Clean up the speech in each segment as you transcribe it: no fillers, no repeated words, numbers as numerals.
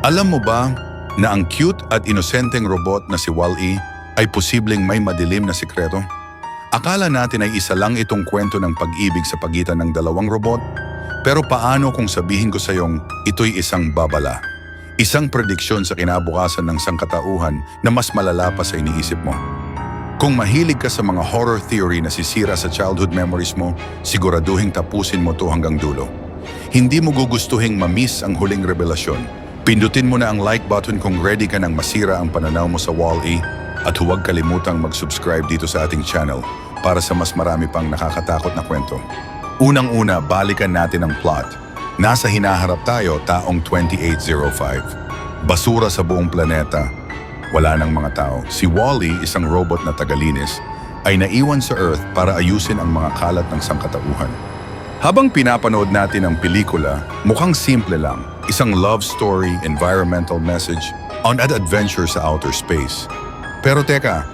Alam mo ba na ang cute at inosenteng robot na si Wall-E ay posibleng may madilim na sikreto? Akala natin ay isa lang itong kwento ng pag-ibig sa pagitan ng dalawang robot, pero paano kung sabihin ko sa iyong ito'y isang babala? Isang prediksyon sa kinabukasan ng sangkatauhan na mas malala pa sa iniisip mo. Kung mahilig ka sa mga horror theory na sisira sa childhood memories mo, siguraduhing tapusin mo to hanggang dulo. Hindi mo gugustuhing ma-miss ang huling revelasyon. Pindutin mo na ang like button kung ready ka nang masira ang pananaw mo sa Wall-E at huwag kalimutang mag-subscribe dito sa ating channel para sa mas marami pang nakakatakot na kwento. Unang-una, balikan natin ang plot. Nasa hinaharap tayo taong 2805. Basura sa buong planeta. Wala ng mga tao. Si Wall-E, isang robot na tagalinis, ay naiwan sa Earth para ayusin ang mga kalat ng sangkatauhan. Habang pinapanood natin ang pelikula, mukhang simple lang. Isang love story, environmental message, on an adventure sa outer space. Pero teka,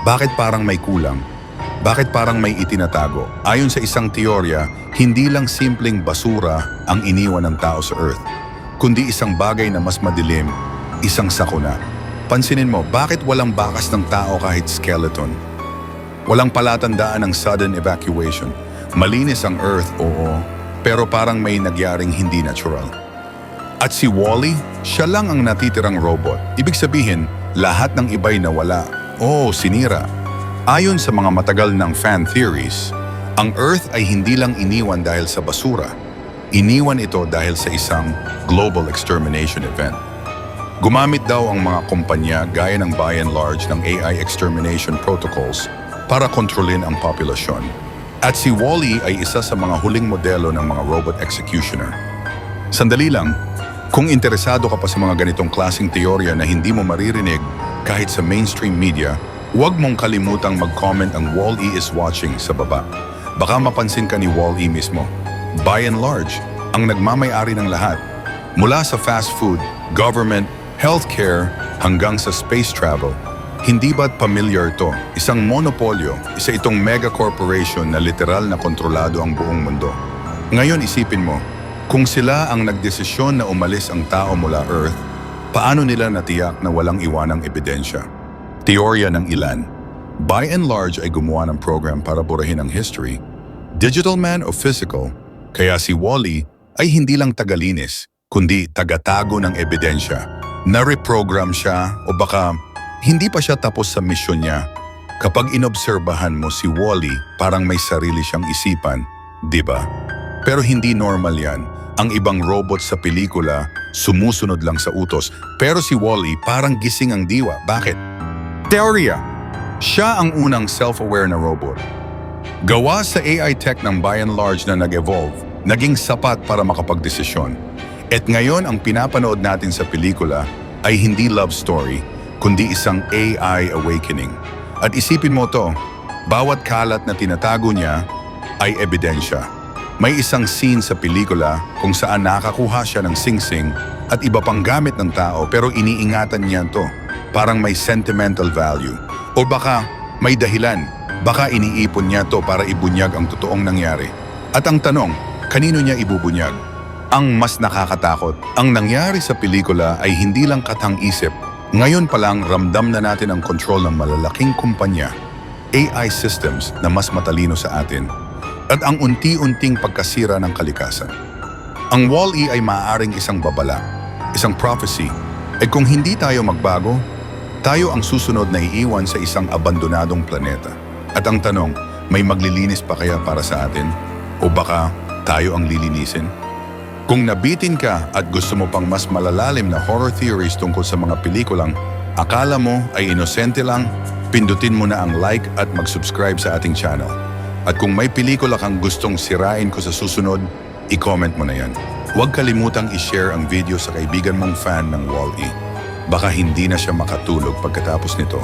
bakit parang may kulang? Bakit parang may itinatago? Ayon sa isang teorya, hindi lang simpleng basura ang iniwan ng tao sa Earth, kundi isang bagay na mas madilim, isang sakuna. Pansinin mo, bakit walang bakas ng tao kahit skeleton? Walang palatandaan ng sudden evacuation. Malinis ang Earth, oo, pero parang may nagyaring hindi natural. At si Wall-E, siya lang ang natitirang robot. Ibig sabihin, lahat ng iba'y nawala. Oo, sinira. Ayon sa mga matagal ng fan theories, ang Earth ay hindi lang iniwan dahil sa basura. Iniwan ito dahil sa isang global extermination event. Gumamit daw ang mga kumpanya gaya ng by and large ng AI extermination protocols para kontrolin ang populasyon. At si Wall-E ay isa sa mga huling modelo ng mga robot executioner. Sandali lang, kung interesado ka pa sa mga ganitong klaseng teorya na hindi mo maririnig kahit sa mainstream media, huwag mong kalimutang mag-comment ang Wall-E is watching sa baba. Baka mapansin ka ni Wall-E mismo. By and large, ang nagmamay-ari ng lahat. Mula sa fast food, government, healthcare, hanggang sa space travel. Hindi ba't familiar to? Isang monopolyo, isa itong mega corporation na literal na kontrolado ang buong mundo. Ngayon isipin mo, kung sila ang nagdesisyon na umalis ang tao mula Earth, paano nila natiyak na walang iwanang ebidensya? Teorya ng ilan. By and large ay gumawa ng program para burahin ang history. Digital man o physical, kaya si Wall-E ay hindi lang tagalinis, kundi tagatago ng ebidensya. Na-reprogram siya o baka hindi pa siya tapos sa misyon niya. Kapag inobserbahan mo si Wall-E, parang may sarili siyang isipan, di ba? Pero hindi normal yan. Ang ibang robot sa pelikula, sumusunod lang sa utos. Pero si Wall-E parang gising ang diwa. Bakit? Teorya. Siya ang unang self-aware na robot. Gawa sa AI tech ng by and large na nag-evolve, naging sapat para makapagdesisyon. At ngayon ang pinapanood natin sa pelikula ay hindi love story, kundi isang AI awakening. At isipin mo to, bawat kalat na tinatago niya ay ebidensya. May isang scene sa pelikula kung saan nakakuha siya ng singsing at iba pang gamit ng tao pero iniingatan niya to. Parang may sentimental value. O baka may dahilan, baka iniipon niya to para ibunyag ang totoong nangyari. At ang tanong, kanino niya ibubunyag? Ang mas nakakatakot, ang nangyari sa pelikula ay hindi lang katang-isip. Ngayon pa lang ramdam na natin ang kontrol ng malalaking kumpanya, AI systems na mas matalino sa atin, at ang unti-unting pagkasira ng kalikasan. Ang Wall-E ay maaaring isang babala, isang prophecy, at kung hindi tayo magbago, tayo ang susunod na iiwan sa isang abandonadong planeta. At ang tanong, may maglilinis pa kaya para sa atin? O baka tayo ang lilinisin? Kung nabitin ka at gusto mo pang mas malalalim na horror theories tungkol sa mga pelikulang akala mo ay inosente lang, pindutin mo na ang like at mag-subscribe sa ating channel. At kung may pelikula kang gustong sirain ko sa susunod, i-comment mo na yan. Huwag kalimutang i-share ang video sa kaibigan mong fan ng Wall-E. Baka hindi na siya makatulog pagkatapos nito.